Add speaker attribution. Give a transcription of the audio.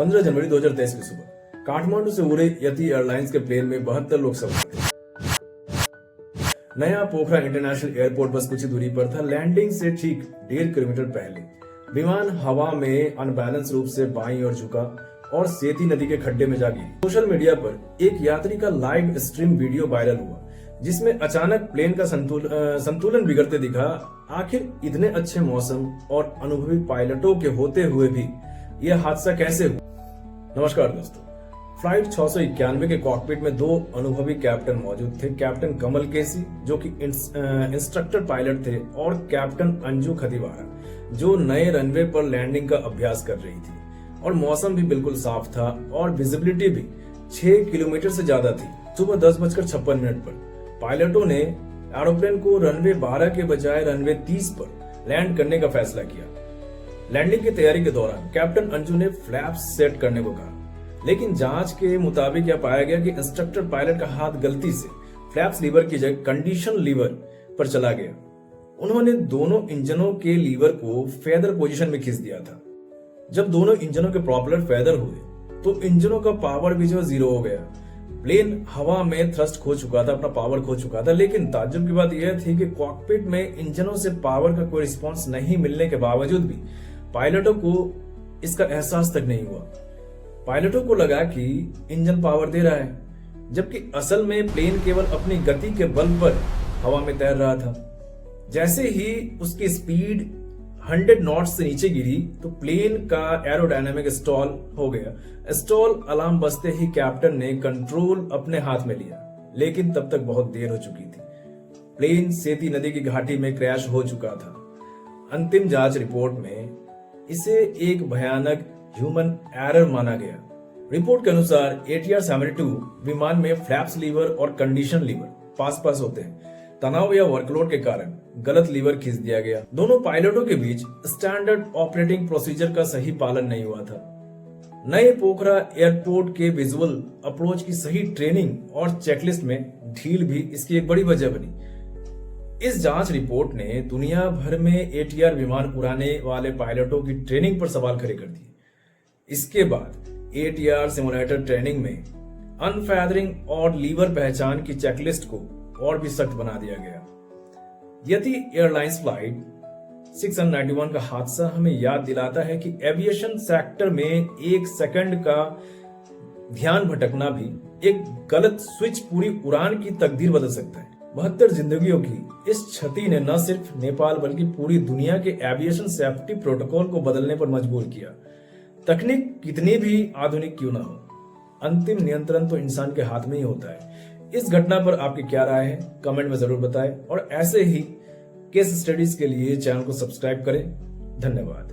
Speaker 1: 15 जनवरी 2023 की सुबह काठमांडू से उड़े यति एयरलाइंस के प्लेन में 72 लोग सवार थे। नया पोखरा इंटरनेशनल एयरपोर्ट बस कुछ ही दूरी पर था। लैंडिंग से ठीक 1.5 किलोमीटर पहले विमान हवा में अनबैलेंस रूप से बाईं ओर झुका और सेती नदी के खड्डे में जा गिरी। सोशल मीडिया पर एक यात्री का लाइव स्ट्रीम वीडियो वायरल हुआ जिसमें अचानक प्लेन का संतुलन बिगड़ते दिखा। आखिर इतने अच्छे मौसम और अनुभवी पायलटों के होते हुए भी यह हादसा कैसे हुआ? नमस्कार दोस्तों, फ्लाइट 691 के कॉकपिट में 2 अनुभवी कैप्टन मौजूद थे। कैप्टन कमल केसी जो कि इंस्ट्रक्टर पायलट थे और कैप्टन अंजू खतीवारा जो नए रनवे पर लैंडिंग का अभ्यास कर रही थी। और मौसम भी बिल्कुल साफ था और विजिबिलिटी भी 6 किलोमीटर से ज्यादा थी। सुबह 10:56 पर पायलटों ने एरोप्लेन को रनवे 12 के बजाय रनवे 30 पर लैंड करने का फैसला किया। लैंडिंग की तैयारी के दौरान कैप्टन अंजू ने फ्लैप्स सेट करने को कहा, लेकिन जांच के मुताबिक यह पाया गया कि इंस्ट्रक्टर पायलट का हाथ गलती से फ्लैप्स लीवर की जगह कंडीशन लीवर पर चला गया। उन्होंने दोनों इंजनों के लीवर को फेदर पोजीशन में खींच दिया था। जब दोनों इंजनों के प्रॉपेलर फेदर हुए तो इंजनों का पावर भी जो 0 हो गया। प्लेन हवा में थ्रस्ट खो चुका था, अपना पावर खो चुका था। लेकिन ताज्जुब की बात यह थी कि कॉकपिट में इंजनों से पावर का कोई रिस्पांस नहीं मिलने के बावजूद भी पायलटों को इसका एहसास तक नहीं हुआ। पायलटों को लगा कि इंजन पावर दे रहा है, जबकि असल में प्लेन केवल अपनी गति के बल पर हवा में तैर रहा था। जैसे ही उसकी स्पीड 100 नॉट्स से नीचे गिरी तो प्लेन का एरोडायनामिक स्टॉल हो गया। स्टॉल अलार्म बजते ही कैप्टन ने कंट्रोल अपने हाथ में लिया, लेकिन तब तक बहुत देर हो चुकी थी। प्लेन सेती नदी की घाटी में क्रैश हो चुका था। अंतिम जांच रिपोर्ट में इसे एक भयानक ह्यूमन एरर माना गया। रिपोर्ट के अनुसार ATR 72 विमान में फ्लैप्स लीवर और कंडीशन लीवर पास होते हैं। तनाव या वर्कलोड के कारण गलत लीवर खींच दिया गया। दोनों पायलटों के बीच स्टैंडर्ड ऑपरेटिंग प्रोसीजर का सही पालन नहीं हुआ था। नए पोखरा एयरपोर्ट के विजुअल अप्रोच की सही ट्रेनिंग और चेकलिस्ट में ढील भी इसकी एक बड़ी वजह बनी। इस जांच रिपोर्ट ने दुनिया भर में ATR विमान उड़ाने वाले पायलटों की ट्रेनिंग पर सवाल खड़े कर दिए। इसके बाद ATR सिमुलेटर ट्रेनिंग में अनफेदरिंग और लीवर पहचान की चेकलिस्ट को और भी सख्त बना दिया गया। यदि एयरलाइंस फ्लाइट 691 का हादसा हमें याद दिलाता है कि एविएशन सेक्टर में एक सेकंड का ध्यान भटकना भी, एक गलत स्विच पूरी उड़ान की तकदीर बदल सकता है। 72 जिंदगियों की इस क्षति ने न सिर्फ नेपाल बल्कि पूरी दुनिया के एविएशन सेफ्टी प्रोटोकॉल को बदलने पर मजबूर किया। तकनीक कितनी भी आधुनिक क्यों ना हो, अंतिम नियंत्रण तो इंसान के हाथ में ही होता है। इस घटना पर आपकी क्या राय है, कमेंट में जरूर बताएं और ऐसे ही केस स्टडीज के लिए चैनल को सब्सक्राइब करें। धन्यवाद।